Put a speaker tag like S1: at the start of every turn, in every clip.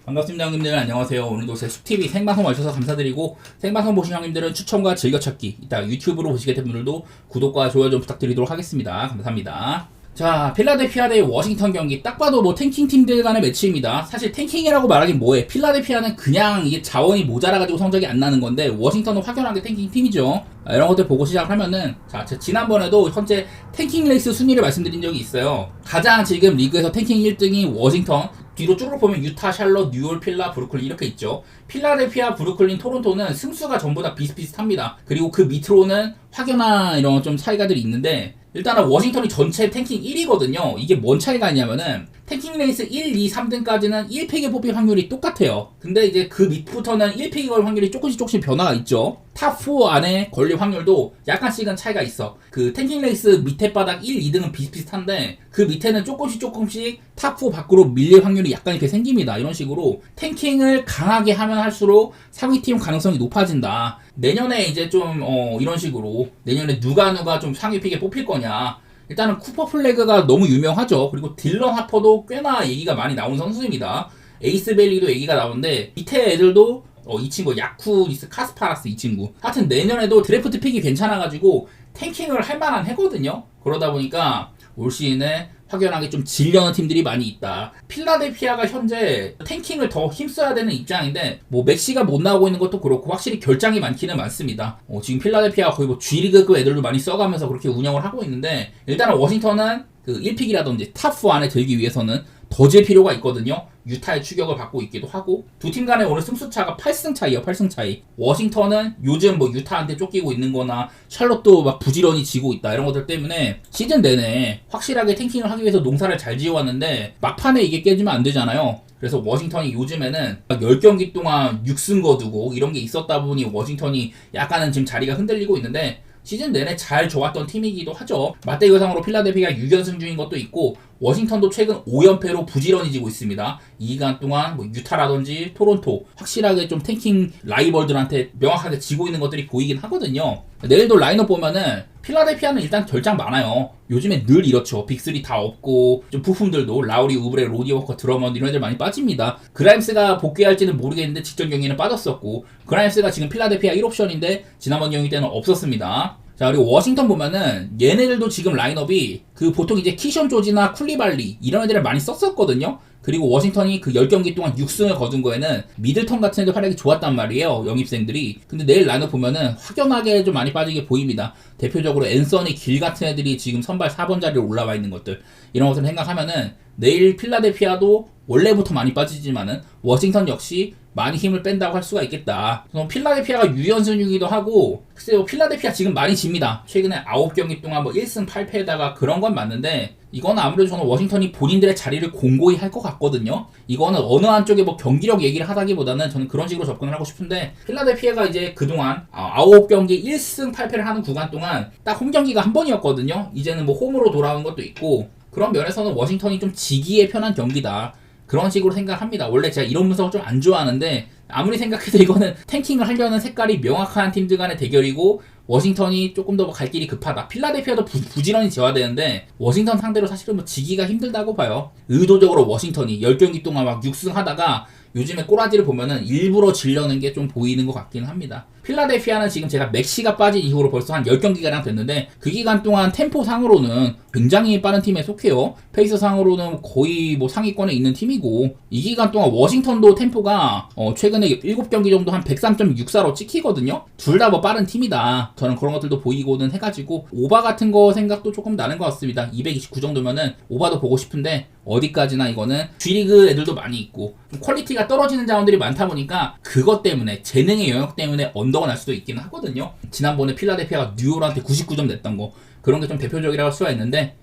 S1: 반갑습니다 형님들. 안녕하세요. 오늘도 제 숲TV 생방송 와주셔서 감사드리고, 생방송 보신 형님들은 추천과 즐겨찾기, 이따 유튜브로 보시게 된 분들도 구독과 좋아요 좀 부탁드리도록 하겠습니다. 감사합니다. 자, 필라델피아 대 워싱턴 경기. 딱 봐도 뭐 탱킹 팀들 간의 매치입니다. 사실 탱킹이라고 말하긴 뭐해. 필라델피아는 그냥 이게 자원이 모자라가지고 성적이 안 나는 건데, 워싱턴은 확연하게 탱킹 팀이죠. 이런 것들 보고 시작을 하면은, 자, 지난번에도 현재 탱킹 레이스 순위를 말씀드린 적이 있어요. 가장 지금 리그에서 탱킹 1등이 워싱턴, 뒤로 쭉 보면 유타, 샬럿, 뉴올, 필라, 브루클린 이렇게 있죠. 필라델피아, 브루클린, 토론토는 승수가 전부 다 비슷비슷합니다. 그리고 그 밑으로는 확연한 이런 좀 차이가들이 있는데, 일단은 워싱턴이 전체 탱킹 1위거든요. 이게 뭔 차이가 있냐면은 탱킹 레이스 1, 2, 3등까지는 1픽에 뽑힐 확률이 똑같아요. 근데 이제 그 밑부터는 1픽에 걸 확률이 조금씩 변화가 있죠. 탑4 안에 걸릴 확률도 약간씩은 차이가 있어. 그 탱킹 레이스 밑에 바닥 1, 2등은 비슷비슷한데 그 밑에는 조금씩 탑4 밖으로 밀릴 확률이 약간 이렇게 생깁니다. 이런 식으로 탱킹을 강하게 하면 할수록 상위팀 가능성이 높아진다. 내년에 이제 좀 이런 식으로 내년에 누가 좀 상위픽에 뽑힐 거냐. 일단은 쿠퍼 플래그가 너무 유명하죠. 그리고 딜런 하퍼도 꽤나 얘기가 많이 나온 선수입니다. 에이스 벨리도 얘기가 나오는데 밑에 애들도 이 친구 야쿠니스 카스파라스 이 친구 하여튼 내년에도 드래프트 픽이 괜찮아가지고 탱킹을 할 만한 해거든요. 그러다 보니까 올 시즌에 확연하게 좀 질려는 팀들이 많이 있다. 필라델피아가 현재 탱킹을 더 힘써야 되는 입장인데 뭐 맥시가 못 나오고 있는 것도 그렇고 확실히 결장이 많기는 많습니다. 지금 필라델피아가 거의 뭐 G리그급 애들도 많이 써가면서 그렇게 운영을 하고 있는데 일단은 워싱턴은 그 1픽이라든지 탑4 안에 들기 위해서는 더 질 필요가 있거든요. 유타의 추격을 받고 있기도 하고 두 팀 간에 오늘 승수차가 8승 차이에요. 8승 차이. 워싱턴은 요즘 뭐 유타한테 쫓기고 있는 거나 샬롯도 막 부지런히 지고 있다 이런 것들 때문에 시즌 내내 확실하게 탱킹을 하기 위해서 농사를 잘 지어왔는데 막판에 이게 깨지면 안 되잖아요. 그래서 워싱턴이 요즘에는 10경기 동안 6승 거두고 이런 게 있었다 보니 워싱턴이 약간은 지금 자리가 흔들리고 있는데 시즌 내내 잘 좋았던 팀이기도 하죠. 맞대 의상으로 필라델피아가 6연승 중인 것도 있고 워싱턴도 최근 5연패로 부지런히 지고 있습니다. 이 기간 동안 뭐 유타라든지 토론토 확실하게 좀 탱킹 라이벌들한테 명확하게 지고 있는 것들이 보이긴 하거든요. 내일도 라인업 보면은 필라델피아는 일단 결장 많아요. 요즘에 늘 이렇죠. 빅3 다 없고 좀 부품들도 라우리, 우브레, 로디 워커, 드러먼드 이런 애들 많이 빠집니다. 그라임스가 복귀할지는 모르겠는데 직전 경기는 빠졌었고 그라임스가 지금 필라델피아 1옵션인데 지난번 경기 때는 없었습니다. 자, 그리고 워싱턴 보면은 얘네들도 지금 라인업이 그 보통 이제 키션 조지나 쿨리발리 이런 애들을 많이 썼었거든요. 그리고 워싱턴이 그 10경기 동안 6승을 거둔 거에는 미들턴 같은 애들 활약이 좋았단 말이에요. 영입생들이. 근데 내일 라인업 보면은 확연하게 좀 많이 빠지게 보입니다. 대표적으로 앤서니 길 같은 애들이 지금 선발 4번 자리로 올라와 있는 것들. 이런 것을 생각하면은 내일 필라델피아도 원래부터 많이 빠지지만은 워싱턴 역시 많이 힘을 뺀다고 할 수가 있겠다. 필라델피아가 유연승이기도 하고 글쎄요 필라델피아 지금 많이 집니다. 최근에 9경기 동안 뭐 1승 8패에다가 그런 건 맞는데 이거는 아무래도 저는 워싱턴이 본인들의 자리를 공고히 할 것 같거든요. 이거는 어느 한쪽에 뭐 경기력 얘기를 하다기보다는 저는 그런 식으로 접근을 하고 싶은데 필라델피아가 이제 그동안 9경기 1승 8패를 하는 구간 동안 딱 홈경기가 한 번이었거든요. 이제는 뭐 홈으로 돌아온 것도 있고 그런 면에서는 워싱턴이 좀 지기에 편한 경기다. 그런 식으로 생각합니다. 원래 제가 이런 분석을 좀 안 좋아하는데 아무리 생각해도 이거는 탱킹을 하려는 색깔이 명확한 팀들 간의 대결이고 워싱턴이 조금 더 갈 길이 급하다. 필라델피아도 부지런히 지어야 되는데 워싱턴 상대로 사실은 뭐 지기가 힘들다고 봐요. 의도적으로 워싱턴이 10경기 동안 막 6승 하다가 요즘에 꼬라지를 보면은 일부러 질려는 게 좀 보이는 것 같긴 합니다. 필라델피아는 지금 제가 맥시가 빠진 이후로 벌써 한 10경기가량 됐는데 그 기간 동안 템포 상으로는 굉장히 빠른 팀에 속해요. 페이스 상으로는 거의 뭐 상위권에 있는 팀이고 이 기간 동안 워싱턴도 템포가 최근에 7경기 정도 한 103.64로 찍히거든요. 둘 다 뭐 빠른 팀이다. 저는 그런 것들도 보이고는 해가지고 오바 같은 거 생각도 조금 나는 것 같습니다. 229 정도면은 오바도 보고 싶은데 어디까지나 이거는 G리그 애들도 많이 있고 좀 퀄리티가 떨어지는 자원들이 많다 보니까 그것 때문에 재능의 영역 때문에 언더가 날 수도 있기는 하거든요. 지난번에 필라델피아가 뉴올한테 99점 냈던 거 그런 게 좀 대표적이라고 할 수가 있는데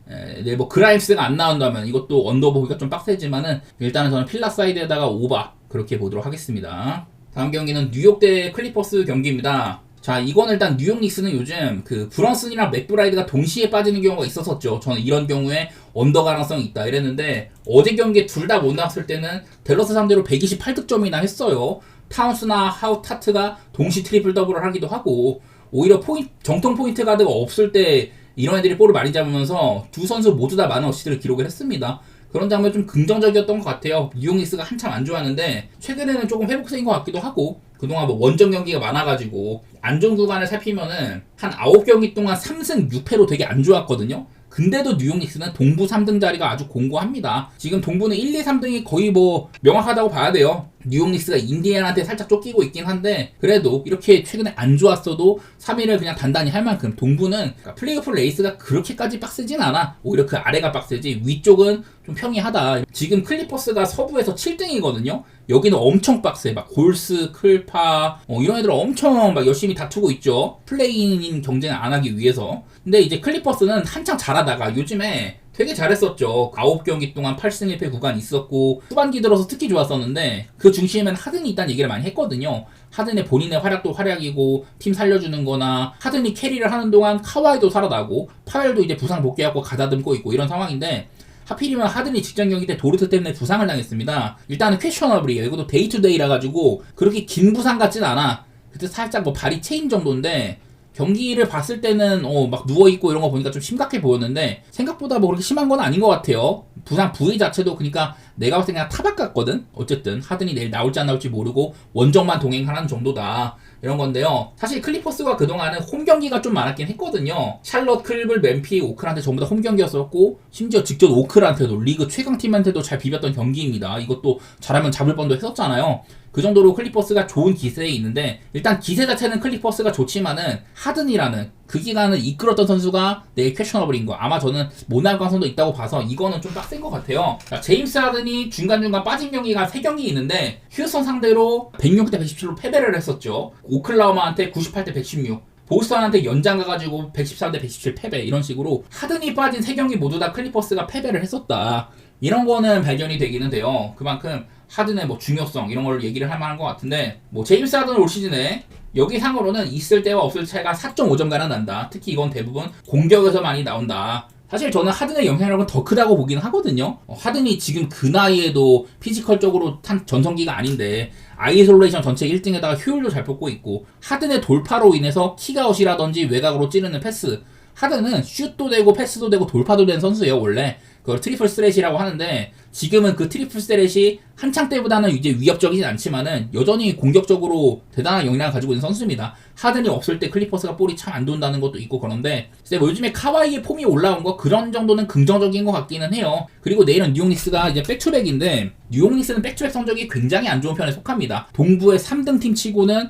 S1: 뭐 그라임스가 안 나온다면 이것도 언더 보기가 좀 빡세지만은 일단은 저는 필라 사이드에다가 오바 그렇게 보도록 하겠습니다. 다음 경기는 뉴욕 대 클리퍼스 경기입니다. 자, 이건 일단 뉴욕 닉스는 요즘 그 브런슨이랑 맥브라이드가 동시에 빠지는 경우가 있었었죠. 저는 이런 경우에 언더 가능성이 있다 이랬는데 어제 경기에 둘 다 못 나왔을 때는 댈러스 상대로 128득점이나 했어요. 타운스나 하우타트가 동시 트리플 더블을 하기도 하고 오히려 정통 포인트 가드가 없을 때 이런 애들이 볼을 많이 잡으면서 두 선수 모두 다 많은 어시스트를 기록을 했습니다. 그런 장면 좀 긍정적이었던 것 같아요. 뉴욕 닉스가 한참 안 좋았는데 최근에는 조금 회복세인 것 같기도 하고, 그동안 뭐 원정 경기가 많아가지고 안 좋은 구간을 살피면은 한 9경기 동안 3승 6패로 되게 안 좋았거든요. 근데도 뉴욕 닉스는 동부 3등 자리가 아주 공고합니다. 지금 동부는 1, 2, 3등이 거의 뭐 명확하다고 봐야 돼요. 뉴욕 닉스가 인디애나한테 살짝 쫓기고 있긴 한데, 그래도 이렇게 최근에 안 좋았어도 3위를 그냥 단단히 할 만큼 동부는 그러니까 플레이오프 레이스가 그렇게까지 빡세진 않아. 오히려 그 아래가 빡세지 위쪽은 좀 평이하다. 지금 클리퍼스가 서부에서 7등이거든요. 여기는 엄청 빡세. 막 골스, 클파 이런 애들 엄청 막 열심히 다투고 있죠. 플레이인 경쟁을 안 하기 위해서. 근데 이제 클리퍼스는 한창 잘하다가 요즘에 되게 잘했었죠. 9경기 동안 8승 1패 구간 있었고, 후반기 들어서 특히 좋았었는데 그 중심에는 하든이 있다는 얘기를 많이 했거든요. 하든의 본인의 활약도 활약이고 팀 살려주는 거나, 하든이 캐리를 하는 동안 카와이도 살아나고 파웰도 이제 부상 복귀하고 가다듬고 있고 이런 상황인데, 하필이면 하든이 직전 경기 때 도르트 때문에 부상을 당했습니다. 일단은 퀘셔너블이에요. 이것도 데이투데이라 가지고 그렇게 긴 부상 같진 않아. 그때 살짝 뭐 발이 체인 정도인데, 경기를 봤을 때는 막 누워있고 이런 거 보니까 좀 심각해 보였는데 생각보다 뭐 그렇게 심한 건 아닌 것 같아요. 부상 부위 자체도 그러니까 내가 봤을 때 그냥 타박 같거든. 어쨌든 하든이 내일 나올지 안 나올지 모르고 원정만 동행하는 정도다 이런 건데요. 사실 클리퍼스가 그동안은 홈 경기가 좀 많았긴 했거든요. 샬럿, 클블, 맨피, 오클한테 전부 다 홈 경기였었고, 심지어 직전 오클한테도 리그 최강팀한테도 잘 비볐던 경기입니다. 이것도 잘하면 잡을 뻔도 했었잖아요. 그 정도로 클리퍼스가 좋은 기세에 있는데, 일단 기세 자체는 클리퍼스가 좋지만은 하든이라는 그 기간을 이끌었던 선수가 내일 퀘셔너블인 거, 아마 저는 못 나올 가능성도 있다고 봐서 이거는 좀 빡센 것 같아요. 자, 제임스 하든이 중간중간 빠진 경기가 3경기 있는데 휴스턴 상대로 106대 117로 패배를 했었죠. 오클라호마한테 98대 116, 보스턴한테 연장 가가지고 113대 117 패배, 이런 식으로 하든이 빠진 3경기 모두 다 클리퍼스가 패배를 했었다. 이런 거는 발견이 되기는 돼요. 그만큼 하든의 뭐 중요성 이런 걸 얘기를 할 만한 것 같은데, 뭐 제임스 하든 올 시즌에 여기 상으로는 있을 때와 없을 차이가 4.5점가량 난다. 특히 이건 대부분 공격에서 많이 나온다. 사실 저는 하든의 영향력은 더 크다고 보긴 하거든요. 하든이 지금 그 나이에도 피지컬적으로 탄 전성기가 아닌데 아이솔레이션 전체 1등에다가 효율도 잘 뽑고 있고, 하든의 돌파로 인해서 킥아웃이라든지 외곽으로 찌르는 패스, 하든은 슛도 되고 패스도 되고 돌파도 된 선수예요. 원래 그걸 트리플 스렛이라고 하는데, 지금은 그 트리플 스렛이 한창 때보다는 이제 위협적이진 않지만은 여전히 공격적으로 대단한 역량을 가지고 있는 선수입니다. 하든이 없을 때 클리퍼스가 볼이 참 안 돈다는 것도 있고 그런데, 뭐 요즘에 카와이의 폼이 올라온 거 그런 정도는 긍정적인 것 같기는 해요. 그리고 내일은 뉴욕 닉스가 이제 백투백인데, 뉴욕 닉스는 백투백 성적이 굉장히 안 좋은 편에 속합니다. 동부의 3등 팀 치고는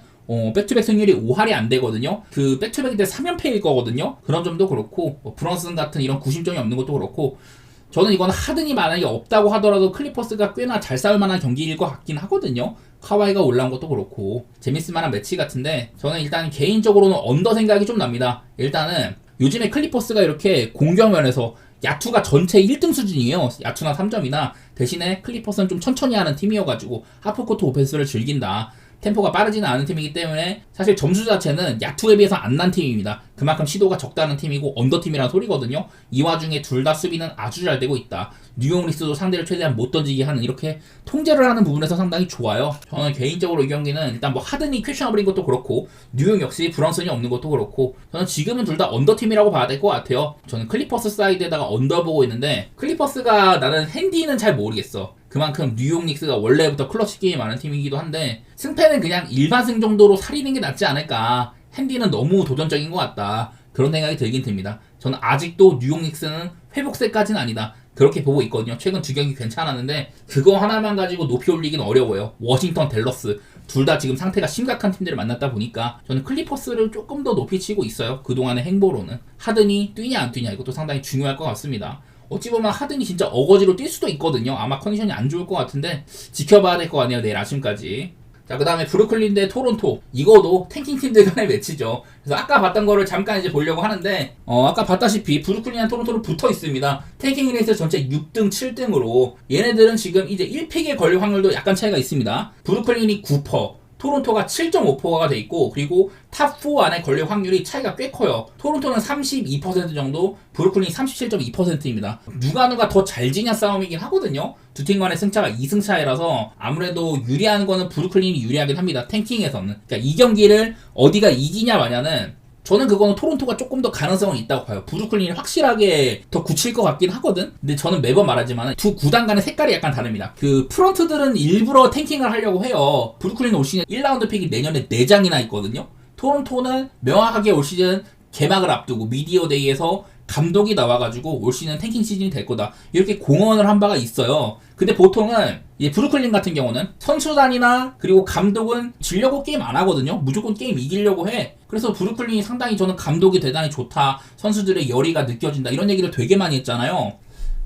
S1: 백투백 승률이 5할이 안 되거든요. 그 백투백인데 3연패일 거거든요. 그런 점도 그렇고, 브런슨 같은 이런 구심점이 없는 것도 그렇고, 저는 이건 하든이 만약에 없다고 하더라도 클리퍼스가 꽤나 잘 싸울 만한 경기일 것 같긴 하거든요. 카와이가 올라온 것도 그렇고 재밌을 만한 매치 같은데, 저는 일단 개인적으로는 언더 생각이 좀 납니다. 일단은 요즘에 클리퍼스가 이렇게 공격면에서 야투가 전체 1등 수준이에요. 야투나 3점이나. 대신에 클리퍼스는 좀 천천히 하는 팀이어가지고 하프코트 오펜스를 즐긴다. 템포가 빠르지는 않은 팀이기 때문에 사실 점수 자체는 야투에 비해서 안 난 팀입니다. 그만큼 시도가 적다는 팀이고 언더팀이라는 소리거든요. 이 와중에 둘 다 수비는 아주 잘 되고 있다. 뉴욕 닉스도 상대를 최대한 못 던지게 하는, 이렇게 통제를 하는 부분에서 상당히 좋아요. 저는 개인적으로 이 경기는 일단 뭐 하든이 퀘셔너블인 것도 그렇고, 뉴욕 역시 브런슨이 없는 것도 그렇고, 저는 지금은 둘 다 언더팀이라고 봐야 될 것 같아요. 저는 클리퍼스 사이드에다가 언더 보고 있는데, 클리퍼스가 나는 핸디는 잘 모르겠어. 그만큼 뉴욕 닉스가 원래부터 클러치 게임이 많은 팀이기도 한데, 승패는 그냥 일반승 정도로 살리는 게 낫지 않을까. 핸디는 너무 도전적인 것 같다. 그런 생각이 들긴 듭니다. 저는 아직도 뉴욕 닉스는 회복세까지는 아니다. 그렇게 보고 있거든요. 최근 2경기 괜찮았는데 그거 하나만 가지고 높이 올리긴 어려워요. 워싱턴, 댈러스 둘 다 지금 상태가 심각한 팀들을 만났다 보니까 저는 클리퍼스를 조금 더 높이 치고 있어요. 그동안의 행보로는. 하든이 뛰냐 안 뛰냐 이것도 상당히 중요할 것 같습니다. 어찌 보면 하든이 진짜 어거지로 뛸 수도 있거든요. 아마 컨디션이 안 좋을 것 같은데 지켜봐야 될 것 같네요. 내일 아침까지. 자, 그 다음에 브루클린 대 토론토. 이거도 탱킹 팀들 간의 매치죠. 그래서 아까 봤던 거를 잠깐 이제 보려고 하는데, 아까 봤다시피 브루클린이랑 토론토는 붙어 있습니다. 탱킹 레이스 전체 6등, 7등으로. 얘네들은 지금 이제 1픽에 걸릴 확률도 약간 차이가 있습니다. 브루클린이 9%. 토론토가 7.5%가 돼 있고, 그리고 탑4 안에 걸릴 확률이 차이가 꽤 커요. 토론토는 32% 정도, 브루클린이 37.2%입니다. 누가 더 잘 지냐 싸움이긴 하거든요. 두 팀 간의 승차가 2승 차이라서 아무래도 유리한 거는 브루클린이 유리하긴 합니다. 탱킹에서는. 그러니까 이 경기를 어디가 이기냐 마냐는 저는 그거는 토론토가 조금 더 가능성은 있다고 봐요. 브루클린이 확실하게 더 굳힐 것 같긴 하거든. 근데 저는 매번 말하지만 두 구단 간의 색깔이 약간 다릅니다. 그 프런트들은 일부러 탱킹을 하려고 해요. 브루클린 올 시즌 1라운드 픽이 내년에 4장이나 있거든요. 토론토는 명확하게 올 시즌 개막을 앞두고 미디어 데이에서 감독이 나와가지고 올 시즌 탱킹 시즌이 될 거다, 이렇게 공언을 한 바가 있어요. 근데 보통은 이 브루클린 같은 경우는 선수단이나 그리고 감독은 지려고 게임 안 하거든요. 무조건 게임 이기려고 해. 그래서 브루클린이 상당히 저는 감독이 대단히 좋다, 선수들의 열의가 느껴진다, 이런 얘기를 되게 많이 했잖아요.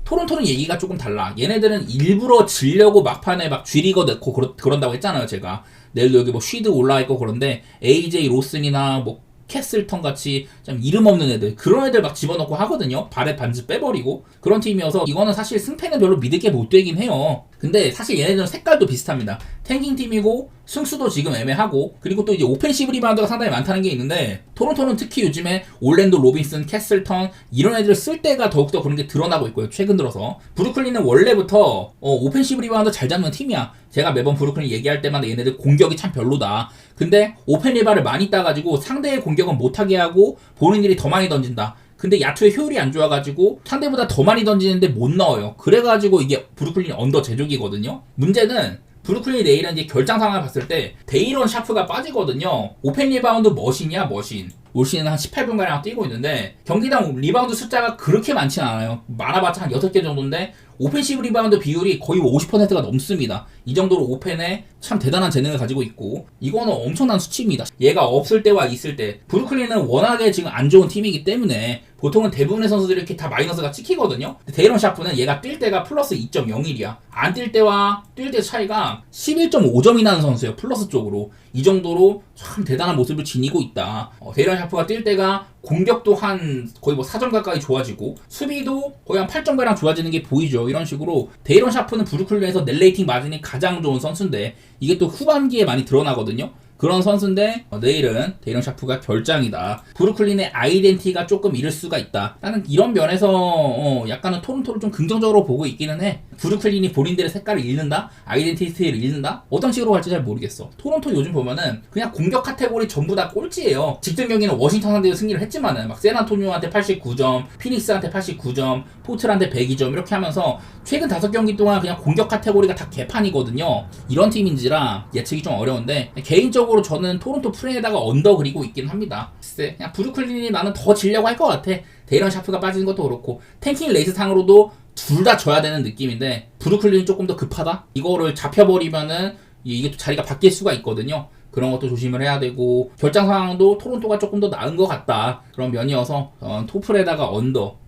S1: 토론토는 얘기가 조금 달라. 얘네들은 일부러 지려고 막판에 막 쥐리거 넣고 그런다고 했잖아요, 제가. 내일도 여기 뭐 쉬드 올라와 있고 그런데 AJ 로슨이나 뭐 캐슬턴 같이 좀 이름 없는 애들, 그런 애들 막 집어넣고 하거든요. 발에 반지 빼버리고. 그런 팀이어서 이거는 사실 승패는 별로 믿을 게 못 되긴 해요. 근데 사실 얘네들은 색깔도 비슷합니다. 탱킹 팀이고 승수도 지금 애매하고, 그리고 또 이제 오펜시브 리바운드가 상당히 많다는 게 있는데, 토론토는 특히 요즘에 올랜도 로빈슨, 캐슬턴 이런 애들을 쓸 때가 더욱더 그런 게 드러나고 있고요, 최근 들어서. 브루클린은 원래부터 오펜시브 리바운드 잘 잡는 팀이야. 제가 매번 브루클린 얘기할 때마다 얘네들 공격이 참 별로다, 근데 오펜 리바를 많이 따가지고 상대의 공격은 못하게 하고 본인들이 더 많이 던진다. 근데 야투의 효율이 안 좋아가지고 상대보다 더 많이 던지는데 못 넣어요. 그래가지고 이게 브루클린 언더 제조기거든요. 문제는 브루클린 내일은 이제 결장 상황을 봤을 때 데이런 샤프가 빠지거든요. 오펜 리바운드 머신이야, 머신. 올 시즌 한 18분가량 뛰고 있는데 경기당 리바운드 숫자가 그렇게 많진 않아요. 많아봤자 한 6개 정도인데 오펜시브 리바운드 비율이 거의 50%가 넘습니다. 이 정도로 오펜에 참 대단한 재능을 가지고 있고, 이거는 엄청난 수치입니다. 얘가 없을 때와 있을 때, 브루클린은 워낙에 지금 안 좋은 팀이기 때문에 보통은 대부분의 선수들이 이렇게 다 마이너스가 찍히거든요. 데이런 샤프는 얘가 뛸 때가 플러스 2.01이야. 안 뛸 때와 뛸 때 차이가 11.5점이 나는 선수예요, 플러스 쪽으로. 이 정도로 참 대단한 모습을 지니고 있다. 데이런 샤프가 뛸 때가 공격도 한 거의 뭐 4점 가까이 좋아지고 수비도 거의 한 8점 가량 좋아지는 게 보이죠. 이런 식으로 데이런 샤프는 브루클린에서 net 레이팅 마진이 가장 좋은 선수인데, 이게 또 후반기에 많이 드러나거든요. 그런 선수인데 내일은 데이런 샤프가 결장이다. 브루클린의 아이덴티티가 조금 잃을 수가 있다. 나는 이런 면에서 약간은 토론토를 좀 긍정적으로 보고 있기는 해. 브루클린이 본인들의 색깔을 잃는다? 아이덴티티를 잃는다? 어떤 식으로 갈지 잘 모르겠어. 토론토 요즘 보면은 그냥 공격 카테고리 전부 다 꼴찌예요. 직전 경기는 워싱턴 상대로 승리를 했지만은 막 샌안토니오한테 89점, 피닉스한테 89점, 포틀한테 102점 이렇게 하면서 최근 5경기 동안 그냥 공격 카테고리가 다 개판이거든요. 이런 팀인지라 예측이 좀 어려운데, 개인적으로 저는 토론토 프레에다가 언더 그리고 있긴 합니다. 글쎄, 그냥 브루클린이 나는 더 지려고 할 것 같아. 데이런 샤프가 빠지는 것도 그렇고 탱킹 레이스 상으로도 둘 다 져야 되는 느낌인데 브루클린이 조금 더 급하다? 이거를 잡혀버리면은 이게 또 자리가 바뀔 수가 있거든요. 그런 것도 조심을 해야 되고, 결장 상황도 토론토가 조금 더 나은 것 같다, 그런 면이어서 토플에다가 언더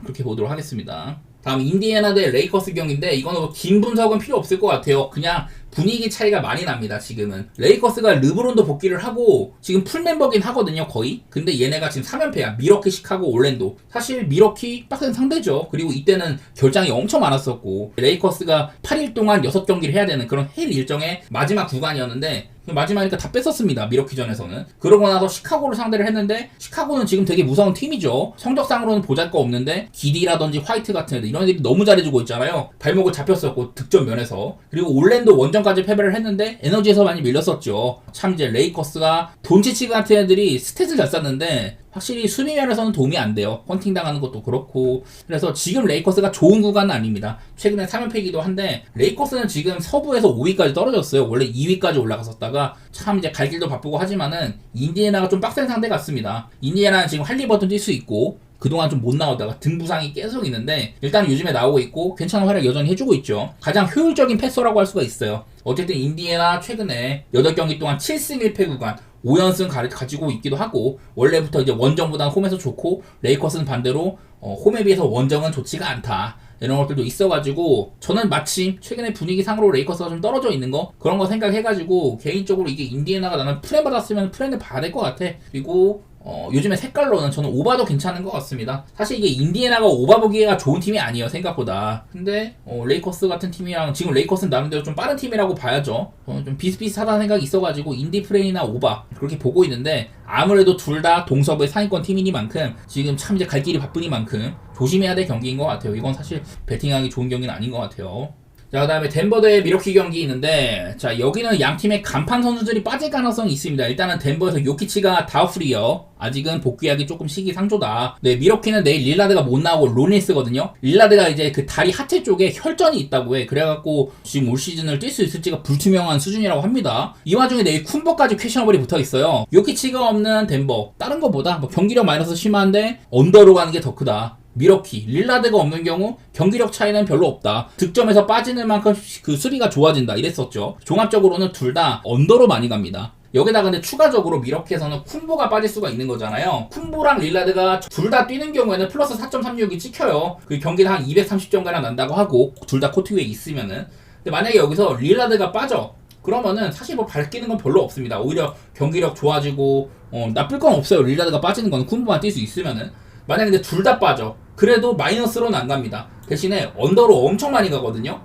S1: 그렇게 보도록 하겠습니다. 다음 인디애나 대 레이커스 경기인데, 이거는 뭐 긴 분석은 필요 없을 것 같아요. 그냥 분위기 차이가 많이 납니다. 지금은 레이커스가 르브론도 복귀를 하고 지금 풀멤버긴 하거든요, 거의. 근데 얘네가 지금 3연패야. 미러키, 시카고, 올랜도. 사실 미러키 빡센 상대죠. 그리고 이때는 결장이 엄청 많았었고, 레이커스가 8일 동안 6경기를 해야 되는 그런 헬 일정의 마지막 구간이었는데 마지막이니까 다 뺐었습니다, 미러키전에서는. 그러고 나서 시카고를 상대를 했는데, 시카고는 지금 되게 무서운 팀이죠. 성적상으로는 보잘거 없는데 기디라든지 화이트 같은 애들, 이런 애들이 너무 잘해주고 있잖아요. 발목을 잡혔었고 득점 면에서. 그리고 올랜도 원정까지 패배를 했는데 에너지에서 많이 밀렸었죠. 참 이제 레이커스가 돈치치 같은 애들이 스탯을 잘 쌌는데 확실히 수비 면에서는 도움이 안 돼요. 헌팅 당하는 것도 그렇고. 그래서 지금 레이커스가 좋은 구간은 아닙니다. 최근에 3연패이기도 한데, 레이커스는 지금 서부에서 5위까지 떨어졌어요. 원래 2위까지 올라갔었다가 참 이제 갈 길도 바쁘고 하지만은 인디애나가 좀 빡센 상대 같습니다. 인디애나는 지금 할리버튼 뛸 수 있고 그동안 좀 못 나오다가 등 부상이 계속 있는데, 일단 요즘에 나오고 있고 괜찮은 활약 여전히 해주고 있죠. 가장 효율적인 패서라고 할 수가 있어요. 어쨌든 인디애나 최근에 8경기 동안 7승 1패 구간 5연승 가지고 있기도 하고, 원래부터 이제 원정보다는 홈에서 좋고, 레이커스는 반대로 홈에 비해서 원정은 좋지가 않다, 이런 것들도 있어가지고, 저는 마침 최근에 분위기 상으로 레이커스가 좀 떨어져 있는 거, 그런 거 생각해가지고 개인적으로 이게 인디애나가 나는 프레 받았으면 프레는 봐야 될 것 같아. 그리고 요즘에 색깔로는 저는 오바도 괜찮은 것 같습니다. 사실 이게 인디애나가 오바 보기가 좋은 팀이 아니에요, 생각보다. 근데 레이커스 같은 팀이랑, 지금 레이커스는 나름대로 좀 빠른 팀이라고 봐야죠. 좀 비슷비슷하다는 생각이 있어가지고 인디 프레이나 오바 그렇게 보고 있는데, 아무래도 둘 다 동서부의 상위권 팀이니만큼 지금 참 이제 갈 길이 바쁘니만큼 조심해야 될 경기인 것 같아요. 이건 사실 배팅하기 좋은 경기는 아닌 것 같아요. 자, 그 다음에 덴버 대 미러키 경기 있는데, 자, 여기는 양 팀의 간판 선수들이 빠질 가능성이 있습니다. 일단은 덴버에서 요키치가 다우프리어. 아직은 복귀하기 조금 시기상조다. 네, 미러키는 내일 릴라드가 못 나오고 로니스거든요. 릴라드가 이제 그 다리 하체 쪽에 혈전이 있다고 해. 그래갖고 지금 올 시즌을 뛸 수 있을지가 불투명한 수준이라고 합니다. 이 와중에 내일 쿤버까지 퀘셔너블이 붙어 있어요. 요키치가 없는 덴버. 다른 것보다 뭐 경기력 마이너스 심한데 언더로 가는 게 더 크다. 미러키, 릴라드가 없는 경우 경기력 차이는 별로 없다. 득점에서 빠지는 만큼 그 수비가 좋아진다. 이랬었죠. 종합적으로는 둘 다 언더로 많이 갑니다. 여기다가 근데 추가적으로 미러키에서는 쿤보가 빠질 수가 있는 거잖아요. 쿤보랑 릴라드가 둘 다 뛰는 경우에는 플러스 4.36이 찍혀요. 그 경기는 한 230점가량 난다고 하고 둘 다 코트 위에 있으면은. 근데 만약에 여기서 릴라드가 빠져. 그러면은 사실 뭐 밝히는 건 별로 없습니다. 오히려 경기력 좋아지고 나쁠 건 없어요. 릴라드가 빠지는 건 쿤보만 뛸 수 있으면은. 만약에 근데 둘 다 빠져. 그래도 마이너스로는 안 갑니다. 대신에 언더로 엄청 많이 가거든요.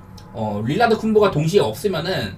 S1: 릴라드 쿤보가 동시에 없으면은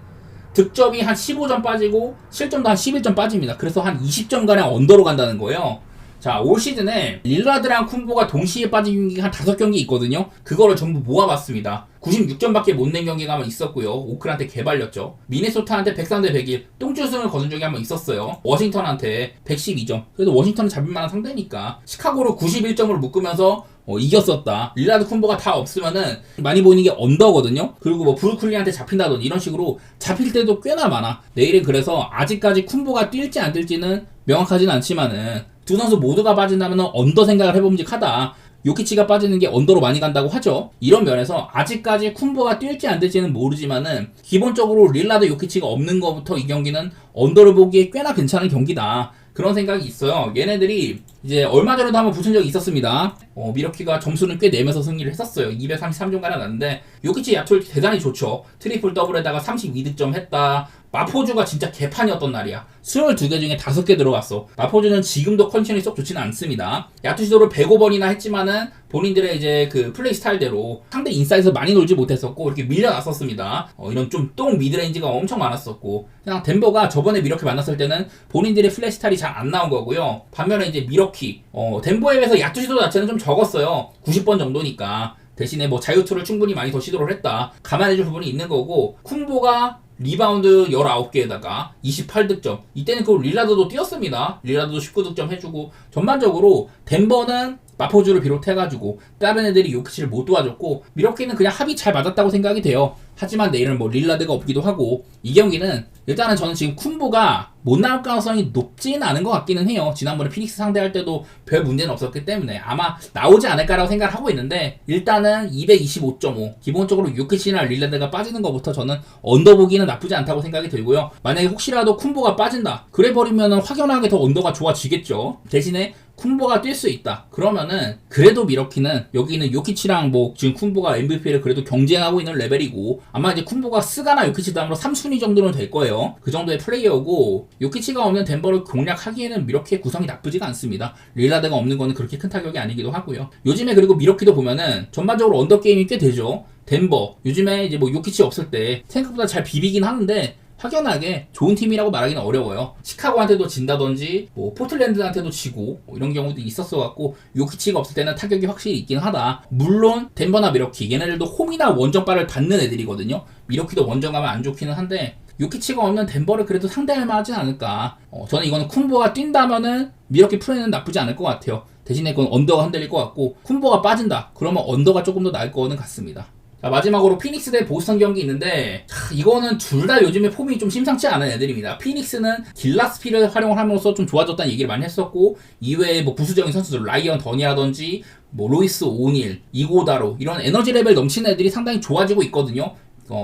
S1: 득점이 한 15점 빠지고 실점도 한 11점 빠집니다. 그래서 한 20점가량 언더로 간다는 거예요. 자, 올 시즌에 릴라드랑 쿤보가 동시에 빠진 경기가 한 5경기 있거든요. 그거를 전부 모아봤습니다. 96점밖에 못 낸 경기가 한번 있었고요. 오클한테 개발렸죠. 미네소타한테 103대 101 똥줄승을 거둔 적이 한번 있었어요. 워싱턴한테 112점. 그래도 워싱턴은 잡을 만한 상대니까. 시카고로 91점으로 묶으면서 이겼었다. 릴라드 쿤보가 다 없으면은 많이 보이는 게 언더거든요. 그리고 뭐 브루클린한테 잡힌다든지 이런 식으로 잡힐 때도 꽤나 많아. 내일은 그래서 아직까지 쿤보가 뛸지 안 뛸지는 명확하진 않지만은 두 선수 모두가 빠진다면 언더 생각을 해봄직하다. 요키치가 빠지는 게 언더로 많이 간다고 하죠. 이런 면에서 아직까지 쿤보가 뛸지 안 뛸지는 모르지만은 기본적으로 릴라드 요키치가 없는 것부터 이 경기는 언더를 보기에 꽤나 괜찮은 경기다. 그런 생각이 있어요. 얘네들이 이제 얼마 전에도 한번 붙은 적이 있었습니다. 미러키가 점수는 꽤 내면서 승리를 했었어요. 233점가량 났는데 요키치 야투 대단히 좋죠. 트리플 더블에다가 32득점 했다. 마포주가 진짜 개판이었던 날이야. 22개 중에 5개 들어갔어. 마포주는 지금도 컨디션이 쏙 좋지는 않습니다. 야투 시도를 105번이나 했지만은 본인들의 이제 그 플레이 스타일대로 상대 인사이드에서 많이 놀지 못했었고 이렇게 밀려났었습니다. 이런 좀 똥 미드레인지가 엄청 많았었고 그냥 덴버가 저번에 미러키 만났을 때는 본인들의 플레이 스타일이 잘 안 나온 거고요. 반면에 이제 미러키 덴버에 비해서 야투 시도 자체는 좀 적었어요. 90번 정도니까. 대신에 뭐 자유투를 충분히 많이 더 시도를 했다. 감안해줄 부분이 있는 거고 쿤보가 리바운드 19개에다가 28득점. 이때는 그 릴라드도 뛰었습니다. 릴라드도 19득점 해주고 전반적으로 덴버는 마포주를 비롯해가지고 다른 애들이 요키치를 못 도와줬고 미러키는 그냥 합이 잘 맞았다고 생각이 돼요. 하지만 내일은 뭐 릴라드가 없기도 하고 이 경기는 일단은 저는 지금 쿤보가 못 나올 가능성이 높지는 않은 것 같기는 해요. 지난번에 피닉스 상대할 때도 별 문제는 없었기 때문에 아마 나오지 않을까라고 생각을 하고 있는데 일단은 225.5 기본적으로 요키치나 릴라드가 빠지는 것부터 저는 언더 보기는 나쁘지 않다고 생각이 들고요. 만약에 혹시라도 쿤보가 빠진다 그래 버리면은 확연하게 더 언더가 좋아지겠죠. 대신에 쿤보가 뛸 수 있다. 그러면은 그래도 미러키는 여기 있는 요키치랑 뭐 지금 쿤보가 MVP를 그래도 경쟁하고 있는 레벨이고 아마 이제 쿤보가 스가나 요키치 다음으로 3순위 정도는 될 거예요. 그 정도의 플레이어고 요키치가 없는 덴버를 공략하기에는 미러키의 구성이 나쁘지가 않습니다. 릴라드가 없는 거는 그렇게 큰 타격이 아니기도 하고요. 요즘에 그리고 미러키도 보면은 전반적으로 언더 게임이 꽤 되죠. 덴버 요즘에 이제 뭐 요키치 없을 때 생각보다 잘 비비긴 하는데 확연하게 좋은 팀이라고 말하기는 어려워요. 시카고한테도 진다든지 뭐 포틀랜드한테도 지고 뭐 이런 경우도 있었어갖고 요키치가 없을 때는 타격이 확실히 있긴 하다. 물론 덴버나 미러키 얘네들도 홈이나 원정발을 받는 애들이거든요. 미러키도 원정 가면 안 좋기는 한데 요키치가 없는 덴버를 그래도 상대할 만하진 않을까. 저는 이거는 쿤보가 뛴다면은 미러키 플레이는 나쁘지 않을 것 같아요. 대신에 그건 언더가 흔들릴 것 같고 쿤보가 빠진다 그러면 언더가 조금 더 나을 거는 같습니다. 자, 마지막으로 피닉스 대 보스턴 경기 있는데 이거는 둘 다 요즘에 폼이 좀 심상치 않은 애들입니다. 피닉스는 길라스피를 활용을 함으로써 좀 좋아졌다는 얘기를 많이 했었고 이외에 뭐 부수적인 선수들 라이언 더니라든지 뭐 로이스 오닐, 이고다로 이런 에너지 레벨 넘치는 애들이 상당히 좋아지고 있거든요.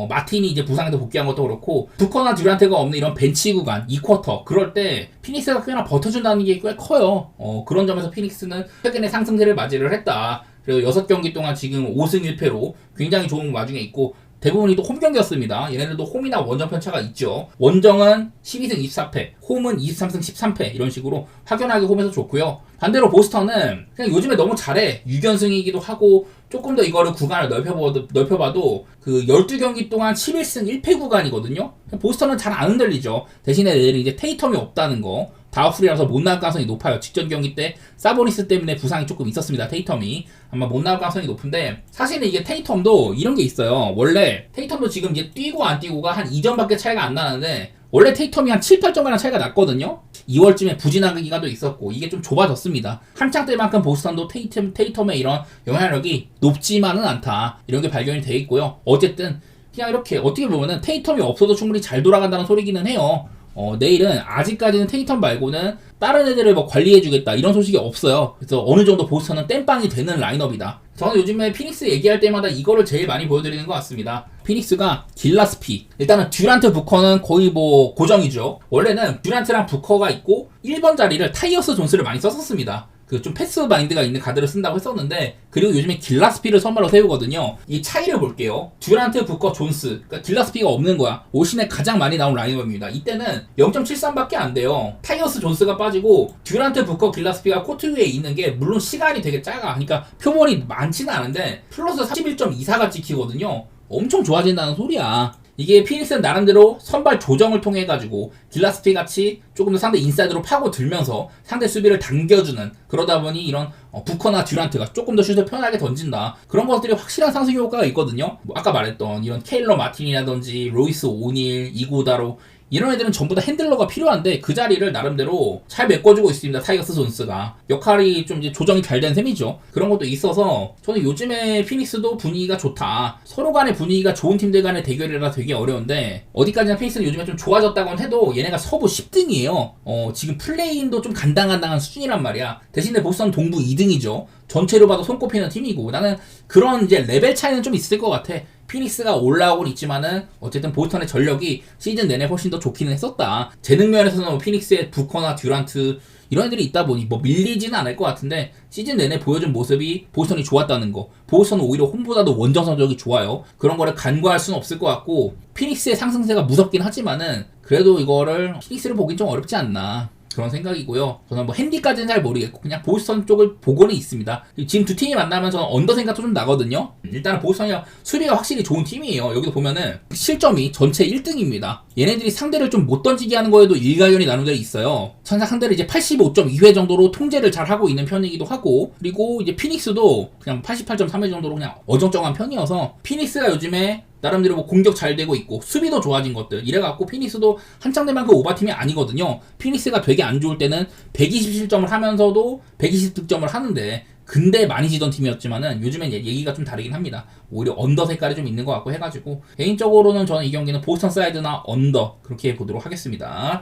S1: 마틴이 이제 부상에서 복귀한 것도 그렇고 부커나 듀란트가 없는 이런 벤치 구간 2쿼터 그럴 때 피닉스가 꽤나 버텨준다는 게 꽤 커요. 그런 점에서 피닉스는 최근에 상승세를 맞이를 했다. 그리고 6경기 동안 지금 5승 1패로 굉장히 좋은 와중에 있고 대부분이 또 홈 경기였습니다. 얘네들도 홈이나 원정 편차가 있죠. 원정은 12승 24패, 홈은 23승 13패 이런 식으로 확연하게 홈에서 좋고요. 반대로 보스턴은 그냥 요즘에 너무 잘해. 6연승이기도 하고 조금 더 이거를 구간을 넓혀봐도 그 12경기 동안 11승 1패 구간이거든요. 보스턴은 잘 안 흔들리죠. 대신에 얘들이 이제 테이텀이 없다는 거. 다우풀이라서 못 나올 가능성이 높아요. 직전 경기 때 사보니스 때문에 부상이 조금 있었습니다. 테이텀이 아마 못 나올 가능성이 높은데, 사실은 이게 테이텀도 이런 게 있어요. 원래 테이텀도 지금 이제 뛰고 안 뛰고가 한 2점밖에 차이가 안 나는데, 원래 테이텀이 한 7, 8점가량 차이가 났거든요. 2월쯤에 부진하는 기간도 있었고 이게 좀 좁아졌습니다. 한창 때만큼 보스턴도 테이텀의 이런 영향력이 높지만은 않다, 이런 게 발견이 돼 있고요. 어쨌든 그냥 이렇게 어떻게 보면은 테이텀이 없어도 충분히 잘 돌아간다는 소리기는 해요. 내일은 아직까지는 테이텀 말고는 다른 애들을 뭐 관리해주겠다 이런 소식이 없어요. 그래서 어느 정도 보스턴은 땜빵이 되는 라인업이다. 저는 요즘에 피닉스 얘기할 때마다 이거를 제일 많이 보여드리는 것 같습니다. 피닉스가 길라스피, 일단은 듀란트 부커는 거의 뭐 고정이죠. 원래는 듀란트랑 부커가 있고 1번 자리를 타이어스 존스를 많이 썼었습니다. 그 좀 패스 마인드가 있는 가드를 쓴다고 했었는데, 그리고 요즘에 길라스피를 선발로 세우거든요. 이 차이를 볼게요. 듀란트, 부커, 존스, 그러니까 길라스피가 없는 거야. 올 시즌에 가장 많이 나온 라인업입니다. 이때는 0.73밖에 안 돼요. 타이어스 존스가 빠지고 듀란트, 부커, 길라스피가 코트 위에 있는 게 물론 시간이 되게 작아. 그러니까 표본이 많지는 않은데 플러스 41.24가 찍히거든요. 엄청 좋아진다는 소리야. 이게 피닉스는 나름대로 선발 조정을 통해 가지고 길라스피 같이 조금 더 상대 인사이드로 파고들면서 상대 수비를 당겨주는, 그러다 보니 이런 부커나 듀란트가 조금 더 슛을 편하게 던진다, 그런 것들이 확실한 상승 효과가 있거든요. 뭐 아까 말했던 이런 케일러 마틴이라든지 로이스 오닐, 이고다로, 이런 애들은 전부 다 핸들러가 필요한데 그 자리를 나름대로 잘 메꿔주고 있습니다. 타이거스 존스가 역할이 좀 이제 조정이 잘 된 셈이죠. 그런 것도 있어서 저는 요즘에 피닉스도 분위기가 좋다. 서로 간의 분위기가 좋은 팀들 간의 대결이라 되게 어려운데, 어디까지나 피닉스는 요즘에 좀 좋아졌다고는 해도 얘네가 서부 10등이에요. 지금 플레이인도 좀 간당간당한 수준이란 말이야. 대신에 보스턴 동부 2등이죠. 전체로 봐도 손꼽히는 팀이고, 나는 그런 이제 레벨 차이는 좀 있을 것 같아. 피닉스가 올라오곤 있지만은 어쨌든 보스턴의 전력이 시즌 내내 훨씬 더 좋기는 했었다. 재능 면에서는 뭐 피닉스의 부커나 듀란트 이런 애들이 있다 보니 뭐 밀리지는 않을 것 같은데, 시즌 내내 보여준 모습이 보스턴이 좋았다는 거, 보스턴은 오히려 홈보다도 원정 성적이 좋아요. 그런 거를 간과할 수는 없을 것 같고, 피닉스의 상승세가 무섭긴 하지만은 그래도 이거를 피닉스를 보긴 좀 어렵지 않나, 그런 생각이고요. 저는 뭐 핸디까지는 잘 모르겠고 그냥 보스턴 쪽을 보고는 있습니다. 지금 두 팀이 만나면 저는 언더 생각도 좀 나거든요. 일단은 보스턴이 수비가 확실히 좋은 팀이에요. 여기도 보면은 실점이 전체 1등입니다. 얘네들이 상대를 좀 못 던지게 하는 거에도 일가견이 나누어 있어요. 천사 상대를 이제 85.2회 정도로 통제를 잘 하고 있는 편이기도 하고, 그리고 이제 피닉스도 그냥 88.3회 정도로 그냥 어정쩡한 편이어서, 피닉스가 요즘에 나름대로 뭐 공격 잘 되고 있고 수비도 좋아진 것들 이래갖고 피닉스도 한창 때만큼 오바팀이 아니거든요. 피닉스가 되게 안 좋을 때는 127점을 하면서도 120득점을 하는데, 근데 많이 지던 팀이었지만은 요즘엔 얘기가 좀 다르긴 합니다. 오히려 언더 색깔이 좀 있는 것 같고 해가지고, 개인적으로는 저는 이 경기는 보스턴 사이드나 언더 그렇게 보도록 하겠습니다.